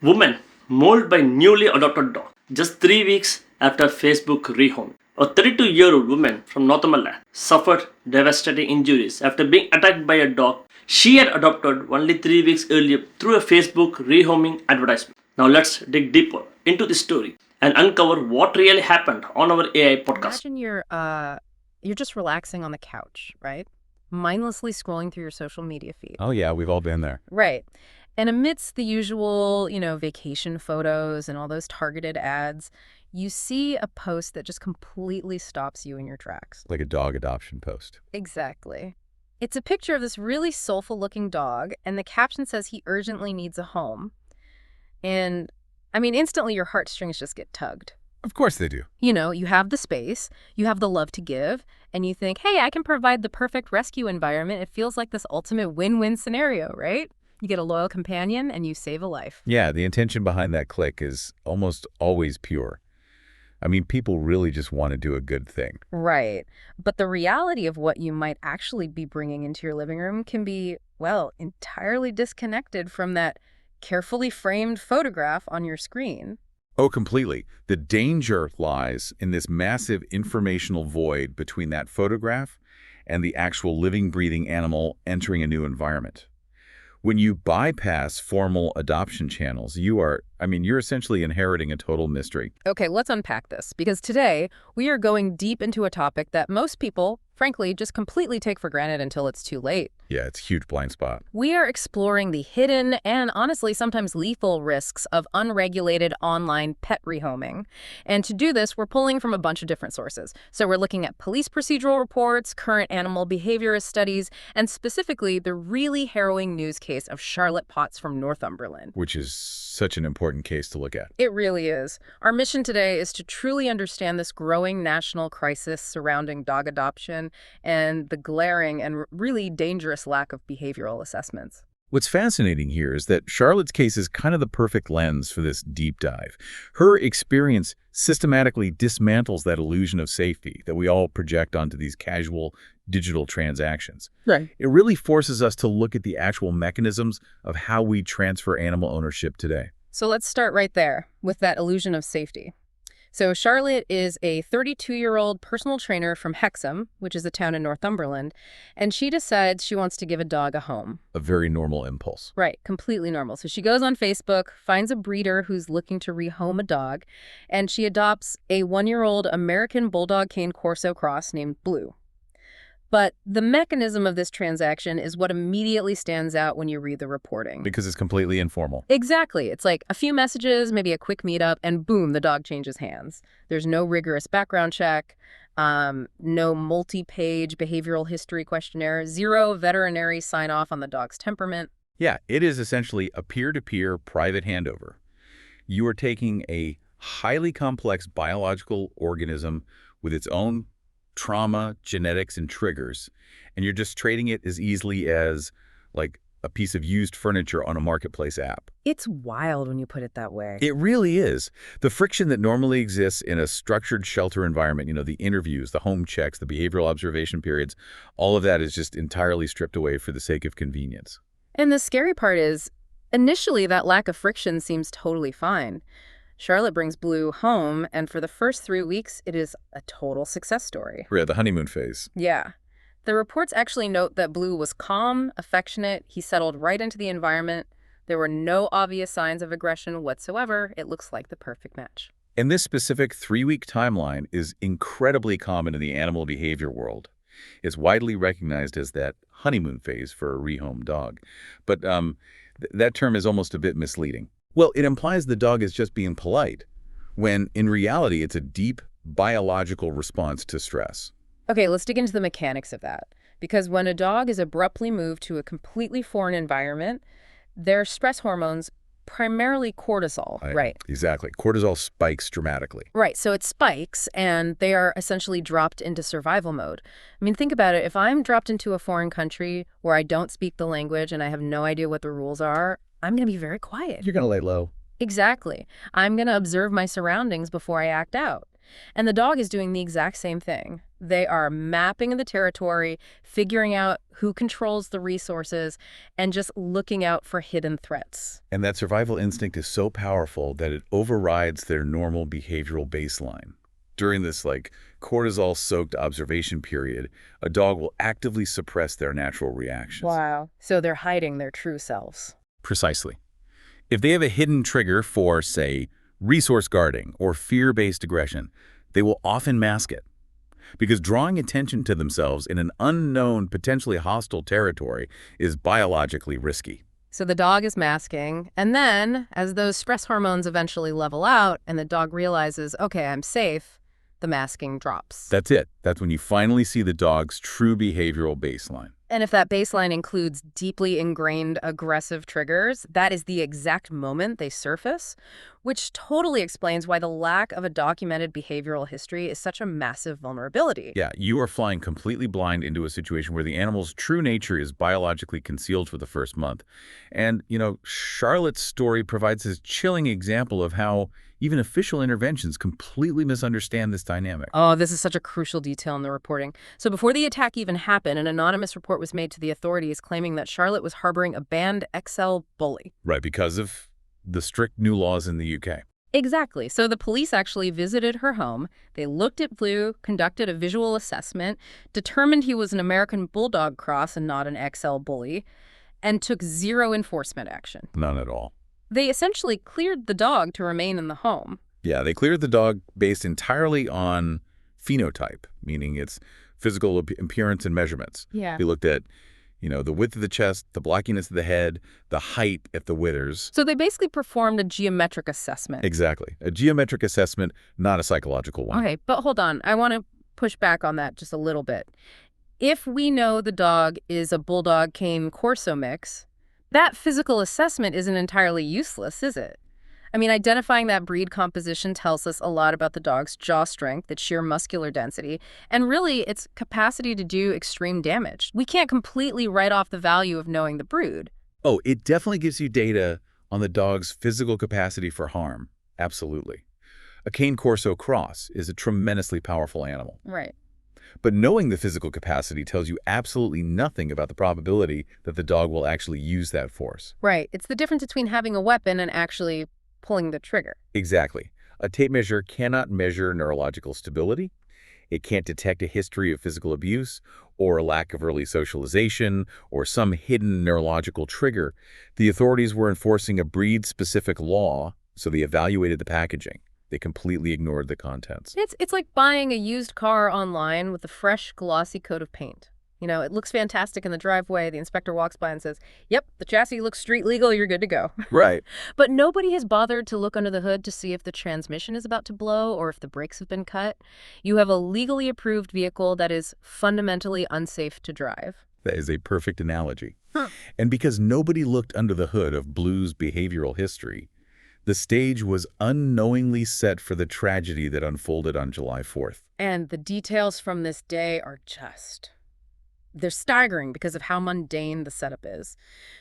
Woman mauled by newly adopted dog just 3 weeks after Facebook rehome. A 32-year-old woman from Northumberland suffered devastating injuries after being attacked by a dog she had adopted only 3 weeks earlier through a Facebook rehoming advertisement. Now let's dig deeper into this story and uncover what really happened on our AI podcast. Imagine you're just relaxing on the couch, right? Mindlessly scrolling through your social media feed. Oh, yeah, we've all been there. Right. And amidst the usual, vacation photos and all those targeted ads, you see a post that just completely stops you in your tracks. Like a dog adoption post. Exactly. It's a picture of this really soulful-looking dog, and the caption says he urgently needs a home. And, instantly your heartstrings just get tugged. Of course they do. You have the space, you have the love to give, and you think, hey, I can provide the perfect rescue environment. It feels like this ultimate win-win scenario, right? You get a loyal companion and you save a life. Yeah, the intention behind that click is almost always pure. People really just want to do a good thing. Right. But the reality of what you might actually be bringing into your living room can be, entirely disconnected from that carefully framed photograph on your screen. Oh, completely. The danger lies in this massive informational void between that photograph and the actual living, breathing animal entering a new environment. When you bypass formal adoption channels, you're essentially inheriting a total mystery. Okay, let's unpack this, because today we are going deep into a topic that most people, frankly, just completely take for granted until it's too late. Yeah, it's a huge blind spot. We are exploring the hidden and honestly sometimes lethal risks of unregulated online pet rehoming. And to do this, we're pulling from a bunch of different sources. So we're looking at police procedural reports, current animal behaviorist studies, and specifically the really harrowing news case of Charlotte Potts from Northumberland. Which is such an important case to look at. It really is. Our mission today is to truly understand this growing national crisis surrounding dog adoption and the glaring and really dangerous lack of behavioral assessments. What's fascinating here is that Charlotte's case is kind of the perfect lens for this deep dive. Her experience systematically dismantles that illusion of safety that we all project onto these casual digital transactions. Right. It really forces us to look at the actual mechanisms of how we transfer animal ownership today. So let's start right there with that illusion of safety. So Charlotte is a 32-year-old personal trainer from Hexham, which is a town in Northumberland, and she decides she wants to give a dog a home. A very normal impulse. Right, completely normal. So she goes on Facebook, finds a breeder who's looking to rehome a dog, and she adopts a 1-year-old American Bulldog Cane Corso cross named Blue. But the mechanism of this transaction is what immediately stands out when you read the reporting. Because it's completely informal. Exactly. It's like a few messages, maybe a quick meetup, and boom, the dog changes hands. There's no rigorous background check, no multi-page behavioral history questionnaire, zero veterinary sign-off on the dog's temperament. Yeah, it is essentially a peer-to-peer private handover. You are taking a highly complex biological organism with its own trauma, genetics, and triggers, and you're just trading it as easily as, like, a piece of used furniture on a marketplace app. It's wild when you put it that way. It really is. The friction that normally exists in a structured shelter environment, the interviews, the home checks, the behavioral observation periods, all of that is just entirely stripped away for the sake of convenience. And the scary part is, initially that lack of friction seems totally fine. Charlotte brings Blue home, and for the first 3 weeks, it is a total success story. Yeah, the honeymoon phase. Yeah. The reports actually note that Blue was calm, affectionate, he settled right into the environment. There were no obvious signs of aggression whatsoever. It looks like the perfect match. And this specific 3-week timeline is incredibly common in the animal behavior world. It's widely recognized as that honeymoon phase for a rehomed dog. But that term is almost a bit misleading. Well, it implies the dog is just being polite, when in reality it's a deep biological response to stress. Okay, let's dig into the mechanics of that. Because when a dog is abruptly moved to a completely foreign environment, their stress hormones, primarily cortisol, right? Exactly. Cortisol spikes dramatically. Right, so it spikes, and they are essentially dropped into survival mode. Think about it. If I'm dropped into a foreign country where I don't speak the language and I have no idea what the rules are, I'm going to be very quiet. You're going to lay low. Exactly. I'm going to observe my surroundings before I act out. And the dog is doing the exact same thing. They are mapping the territory, figuring out who controls the resources, and just looking out for hidden threats. And that survival instinct is so powerful that it overrides their normal behavioral baseline. During this, cortisol-soaked observation period, a dog will actively suppress their natural reactions. Wow. So they're hiding their true selves. Precisely. If they have a hidden trigger for, say, resource guarding or fear-based aggression, they will often mask it. Because drawing attention to themselves in an unknown, potentially hostile territory is biologically risky. So the dog is masking, and then, as those stress hormones eventually level out and the dog realizes, okay, I'm safe, the masking drops. That's it. That's when you finally see the dog's true behavioral baseline. And if that baseline includes deeply ingrained aggressive triggers, that is the exact moment they surface, which totally explains why the lack of a documented behavioral history is such a massive vulnerability. Yeah, you are flying completely blind into a situation where the animal's true nature is biologically concealed for the first month. And, Charlotte's story provides this chilling example of how even official interventions completely misunderstand this dynamic. Oh, this is such a crucial detail in the reporting. So before the attack even happened, an anonymous report was made to the authorities claiming that Charlotte was harboring a banned XL bully. Right, because of the strict new laws in the UK. Exactly. So the police actually visited her home. They looked at Blue, conducted a visual assessment, determined he was an American Bulldog cross and not an XL bully, and took zero enforcement action. None at all. They essentially cleared the dog to remain in the home. Yeah, they cleared the dog based entirely on phenotype, meaning its physical appearance and measurements. Yeah. They looked at, the width of the chest, the blockiness of the head, the height at the withers. So they basically performed a geometric assessment. Exactly. A geometric assessment, not a psychological one. Okay, but hold on. I want to push back on that just a little bit. If we know the dog is a Bulldog Cane Corso mix, that physical assessment isn't entirely useless, is it? I mean, identifying that breed composition tells us a lot about the dog's jaw strength, its sheer muscular density, and really its capacity to do extreme damage. We can't completely write off the value of knowing the brood. Oh, it definitely gives you data on the dog's physical capacity for harm. Absolutely. A Cane Corso cross is a tremendously powerful animal. Right. But knowing the physical capacity tells you absolutely nothing about the probability that the dog will actually use that force. Right. It's the difference between having a weapon and actually pulling the trigger. Exactly. A tape measure cannot measure neurological stability. It can't detect a history of physical abuse or a lack of early socialization or some hidden neurological trigger. The authorities were enforcing a breed-specific law, so they evaluated the packaging. They completely ignored the contents. It's like buying a used car online with a fresh, glossy coat of paint. It looks fantastic in the driveway. The inspector walks by and says, yep, the chassis looks street legal. You're good to go. Right. But nobody has bothered to look under the hood to see if the transmission is about to blow or if the brakes have been cut. You have a legally approved vehicle that is fundamentally unsafe to drive. That is a perfect analogy. And because nobody looked under the hood of Blue's behavioral history, the stage was unknowingly set for the tragedy that unfolded on July 4th. And the details from this day are they're staggering because of how mundane the setup is.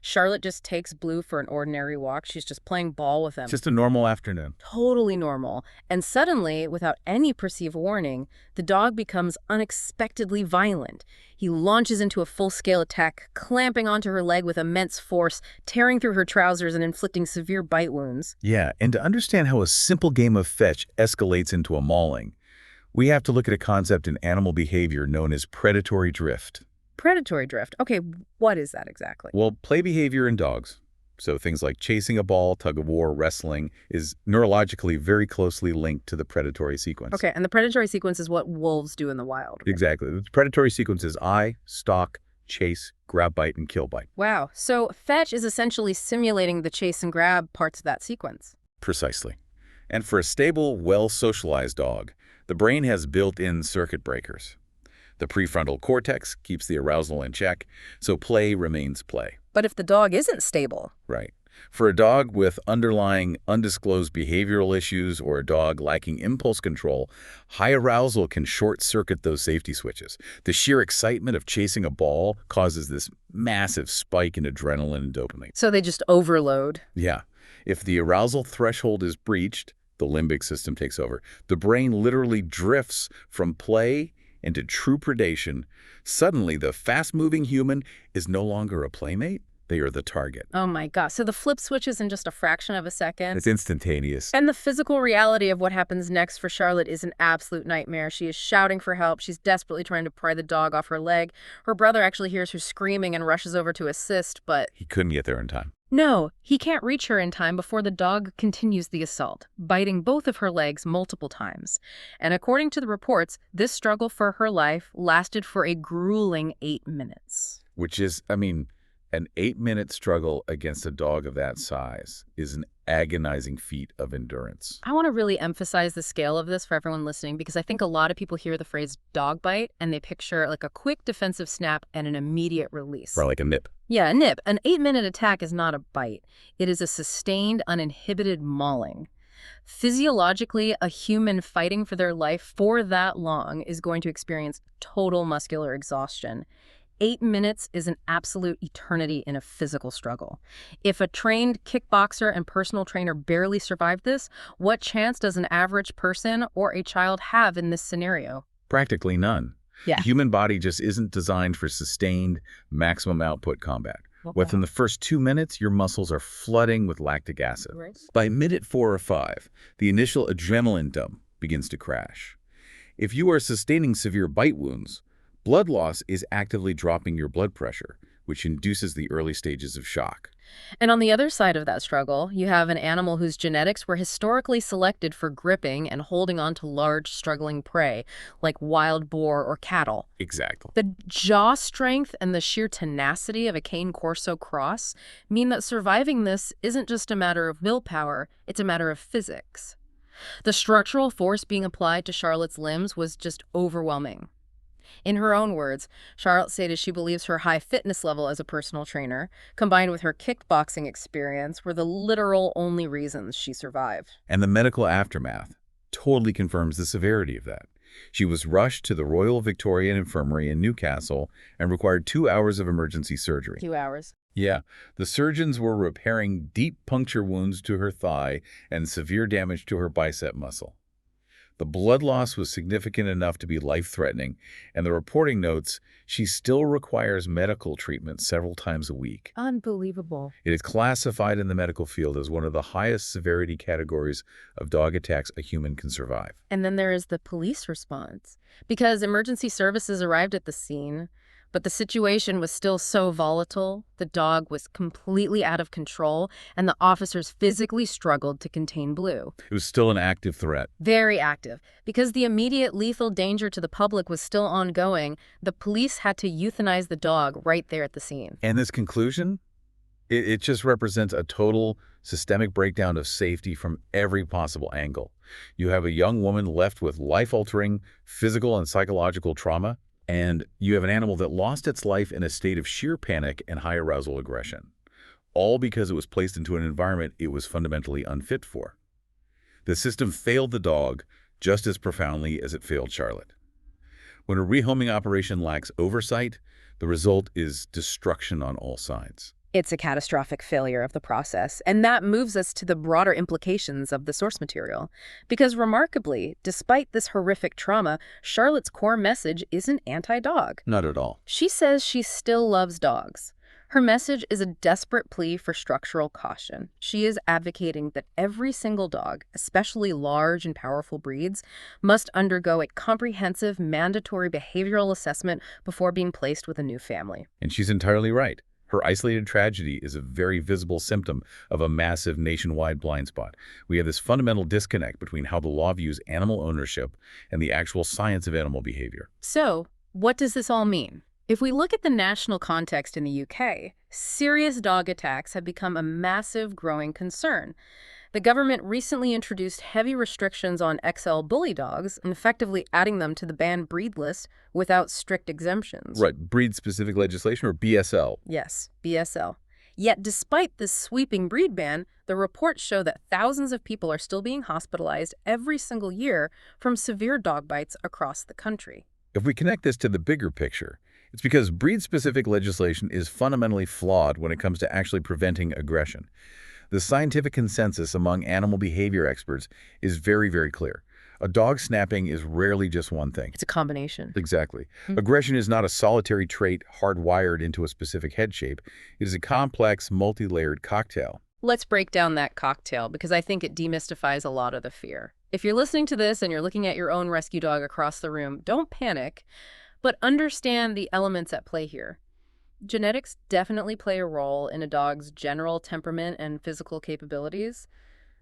Charlotte just takes Blue for an ordinary walk. She's just playing ball with him. Just a normal afternoon. Totally normal. And suddenly, without any perceived warning, the dog becomes unexpectedly violent. He launches into a full-scale attack, clamping onto her leg with immense force, tearing through her trousers and inflicting severe bite wounds. Yeah, and to understand how a simple game of fetch escalates into a mauling, we have to look at a concept in animal behavior known as predatory drift. Predatory drift. Okay, what is that exactly? Well, play behavior in dogs, so things like chasing a ball, tug of war, wrestling, is neurologically very closely linked to the predatory sequence. Okay, and the predatory sequence is what wolves do in the wild. Right? Exactly. The predatory sequence is eye, stalk, chase, grab, bite, and kill bite. Wow. So fetch is essentially simulating the chase and grab parts of that sequence. Precisely. And for a stable, well-socialized dog, the brain has built-in circuit breakers. The prefrontal cortex keeps the arousal in check, so play remains play. But if the dog isn't stable? Right. For a dog with underlying undisclosed behavioral issues or a dog lacking impulse control, high arousal can short-circuit those safety switches. The sheer excitement of chasing a ball causes this massive spike in adrenaline and dopamine. So they just overload? Yeah. If the arousal threshold is breached, The limbic system takes over. The brain literally drifts from play into true predation. Suddenly, the fast-moving human is no longer a playmate. They are the target. Oh my God. So the flip switches in just a fraction of a second. It's instantaneous. And the physical reality of what happens next for Charlotte is an absolute nightmare. She is shouting for help. She's desperately trying to pry the dog off her leg. Her brother actually hears her screaming and rushes over to assist, but He couldn't get there in time. no, he can't reach her in time before the dog continues the assault, biting both of her legs multiple times. And according to the reports, this struggle for her life lasted for a grueling 8 minutes. Which is, an 8-minute struggle against a dog of that size is an agonizing feat of endurance. I want to really emphasize the scale of this for everyone listening, because I think a lot of people hear the phrase dog bite and they picture like a quick defensive snap and an immediate release. Or like a nip. Yeah, a nip. An 8-minute attack is not a bite. It is a sustained, uninhibited mauling. Physiologically, a human fighting for their life for that long is going to experience total muscular exhaustion. 8 minutes is an absolute eternity in a physical struggle. If a trained kickboxer and personal trainer barely survived this, what chance does an average person or a child have in this scenario? Practically none. Yeah. The human body just isn't designed for sustained, maximum output combat. Within the first 2 minutes, your muscles are flooding with lactic acid. Right. By minute 4 or 5, the initial adrenaline dump begins to crash. If you are sustaining severe bite wounds, blood loss is actively dropping your blood pressure, which induces the early stages of shock. And on the other side of that struggle, you have an animal whose genetics were historically selected for gripping and holding on to large, struggling prey, like wild boar or cattle. Exactly. The jaw strength and the sheer tenacity of a cane corso cross mean that surviving this isn't just a matter of willpower, it's a matter of physics. The structural force being applied to Charlotte's limbs was just overwhelming. In her own words, Charlotte stated she believes her high fitness level as a personal trainer, combined with her kickboxing experience, were the literal only reasons she survived. And the medical aftermath totally confirms the severity of that. She was rushed to the Royal Victorian Infirmary in Newcastle and required 2 hours of emergency surgery. 2 hours. Yeah, the surgeons were repairing deep puncture wounds to her thigh and severe damage to her bicep muscle. The blood loss was significant enough to be life-threatening, and the reporting notes she still requires medical treatment several times a week. Unbelievable. It is classified in the medical field as one of the highest severity categories of dog attacks a human can survive. And then there is the police response. Because emergency services arrived at the scene, but the situation was still so volatile, the dog was completely out of control, and the officers physically struggled to contain Blue. It was still an active threat. Very active. Because the immediate lethal danger to the public was still ongoing, the police had to euthanize the dog right there at the scene. And this conclusion? It just represents a total systemic breakdown of safety from every possible angle. You have a young woman left with life-altering physical and psychological trauma, and you have an animal that lost its life in a state of sheer panic and high arousal aggression, all because it was placed into an environment it was fundamentally unfit for. The system failed the dog just as profoundly as it failed Charlotte. When a rehoming operation lacks oversight, the result is destruction on all sides. It's a catastrophic failure of the process, and that moves us to the broader implications of the source material. Because remarkably, despite this horrific trauma, Charlotte's core message isn't anti-dog. Not at all. She says she still loves dogs. Her message is a desperate plea for structural caution. She is advocating that every single dog, especially large and powerful breeds, must undergo a comprehensive, mandatory behavioral assessment before being placed with a new family. And she's entirely right. Her isolated tragedy is a very visible symptom of a massive nationwide blind spot. We have this fundamental disconnect between how the law views animal ownership and the actual science of animal behavior. So, what does this all mean? If we look at the national context in the UK, serious dog attacks have become a massive growing concern. The government recently introduced heavy restrictions on XL bully dogs, and effectively adding them to the banned breed list without strict exemptions. Right, breed-specific legislation, or BSL. Yes, BSL. Yet despite this sweeping breed ban, the reports show that thousands of people are still being hospitalized every single year from severe dog bites across the country. If we connect this to the bigger picture, it's because breed-specific legislation is fundamentally flawed when it comes to actually preventing aggression. The scientific consensus among animal behavior experts is very, very clear. A dog snapping is rarely just one thing. It's a combination. Exactly. Aggression is not a solitary trait hardwired into a specific head shape. It is a complex, multi-layered cocktail. Let's break down that cocktail because I think it demystifies a lot of the fear. If you're listening to this and you're looking at your own rescue dog across the room, don't panic, but understand the elements at play here. Genetics definitely play a role in a dog's general temperament and physical capabilities,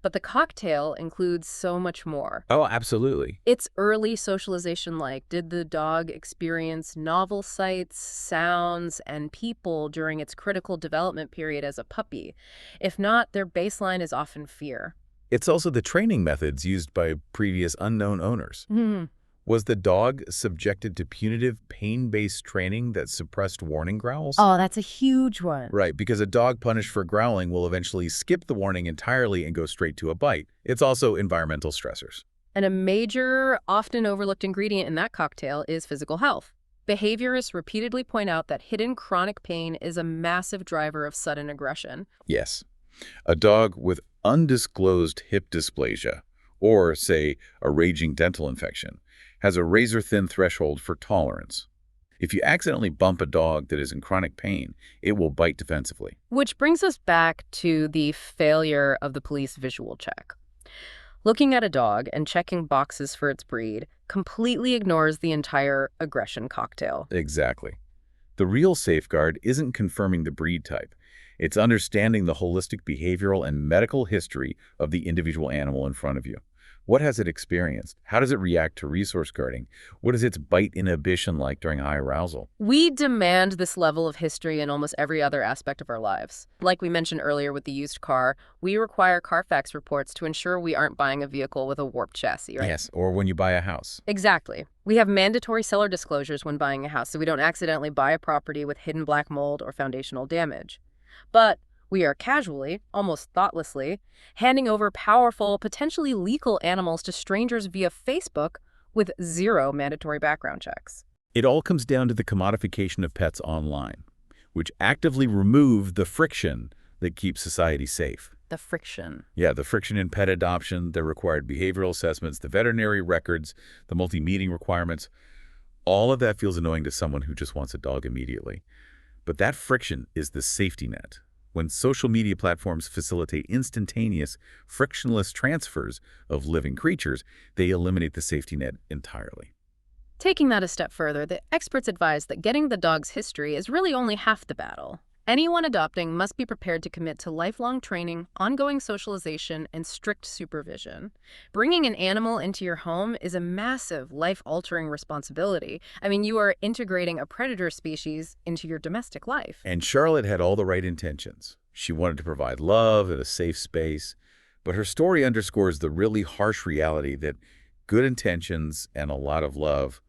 but the cocktail includes so much more. Oh, absolutely. It's early socialization like. Did the dog experience novel sights, sounds, and people during its critical development period as a puppy? If not, their baseline is often fear. It's also the training methods used by previous unknown owners. Was the dog subjected to punitive, pain-based training that suppressed warning growls? Oh, that's a huge one. Right, because a dog punished for growling will eventually skip the warning entirely and go straight to a bite. It's also environmental stressors. And a major, often overlooked ingredient in that cocktail is physical health. Behaviorists repeatedly point out that hidden chronic pain is a massive driver of sudden aggression. Yes. A dog with undisclosed hip dysplasia, or, say, a raging dental infection, has a razor-thin threshold for tolerance. If you accidentally bump a dog that is in chronic pain, it will bite defensively. Which brings us back to the failure of the police visual check. Looking at a dog and checking boxes for its breed completely ignores the entire aggression cocktail. Exactly. The real safeguard isn't confirming the breed type. It's understanding the holistic behavioral and medical history of the individual animal in front of you. What has it experienced? How does it react to resource guarding? What is its bite inhibition like during high arousal? We demand this level of history in almost every other aspect of our lives. Like we mentioned earlier with the used car, we require Carfax reports to ensure we aren't buying a vehicle with a warped chassis, right? Yes, or when you buy a house. Exactly. We have mandatory seller disclosures when buying a house so we don't accidentally buy a property with hidden black mold or foundational damage. But we are casually, almost thoughtlessly, handing over powerful, potentially lethal animals to strangers via Facebook with zero mandatory background checks. It all comes down to the commodification of pets online, which actively remove the friction that keeps society safe. The friction. Yeah, the friction in pet adoption, the required behavioral assessments, the veterinary records, the multi-meeting requirements. All of that feels annoying to someone who just wants a dog immediately. But that friction is the safety net. When social media platforms facilitate instantaneous, frictionless transfers of living creatures, they eliminate the safety net entirely. Taking that a step further, the experts advise that getting the dog's history is really only half the battle. Anyone adopting must be prepared to commit to lifelong training, ongoing socialization, and strict supervision. Bringing an animal into your home is a massive, life-altering responsibility. I mean, you are integrating a predator species into your domestic life. And Charlotte had all the right intentions. She wanted to provide love and a safe space, but her story underscores the really harsh reality that good intentions and a lot of love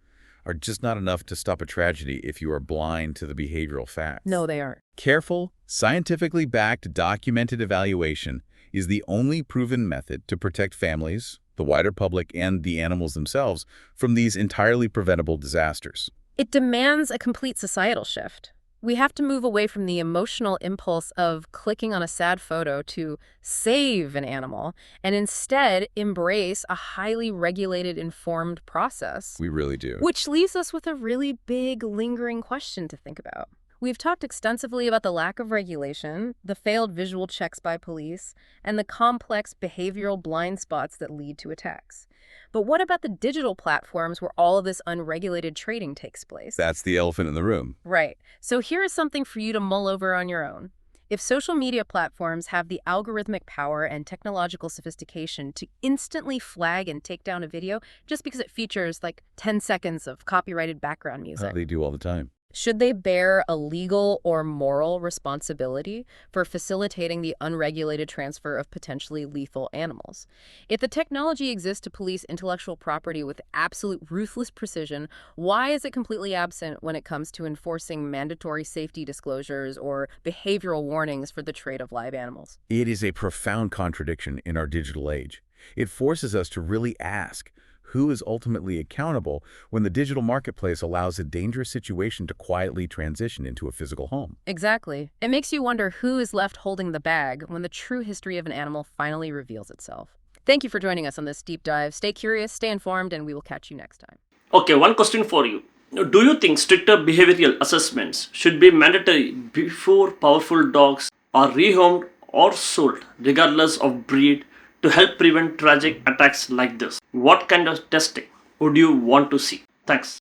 are just not enough to stop a tragedy if you are blind to the behavioral facts. No, they aren't. Careful, scientifically backed, documented evaluation is the only proven method to protect families, the wider public, and the animals themselves from these entirely preventable disasters. It demands a complete societal shift. We have to move away from the emotional impulse of clicking on a sad photo to save an animal and instead embrace a highly regulated, informed process. We really do. Which leaves us with a really big, lingering question to think about. We've talked extensively about the lack of regulation, the failed visual checks by police, and the complex behavioral blind spots that lead to attacks. But what about the digital platforms where all of this unregulated trading takes place? That's the elephant in the room. Right. So here is something for you to mull over on your own. If social media platforms have the algorithmic power and technological sophistication to instantly flag and take down a video just because it features like 10 seconds of copyrighted background music, They do all the time. should they bear a legal or moral responsibility for facilitating the unregulated transfer of potentially lethal animals? If the technology exists to police intellectual property with absolute ruthless precision, why is it completely absent when it comes to enforcing mandatory safety disclosures or behavioral warnings for the trade of live animals? It is a profound contradiction in our digital age. It forces us to really ask, who is ultimately accountable when the digital marketplace allows a dangerous situation to quietly transition into a physical home? Exactly. It makes you wonder who is left holding the bag when the true history of an animal finally reveals itself. Thank you for joining us on this deep dive. Stay curious, stay informed, and we will catch you next time. Okay, one question for you. Do you think stricter behavioral assessments should be mandatory before powerful dogs are rehomed or sold, regardless of breed, to help prevent tragic attacks like this? What kind of testing would you want to see? Thanks.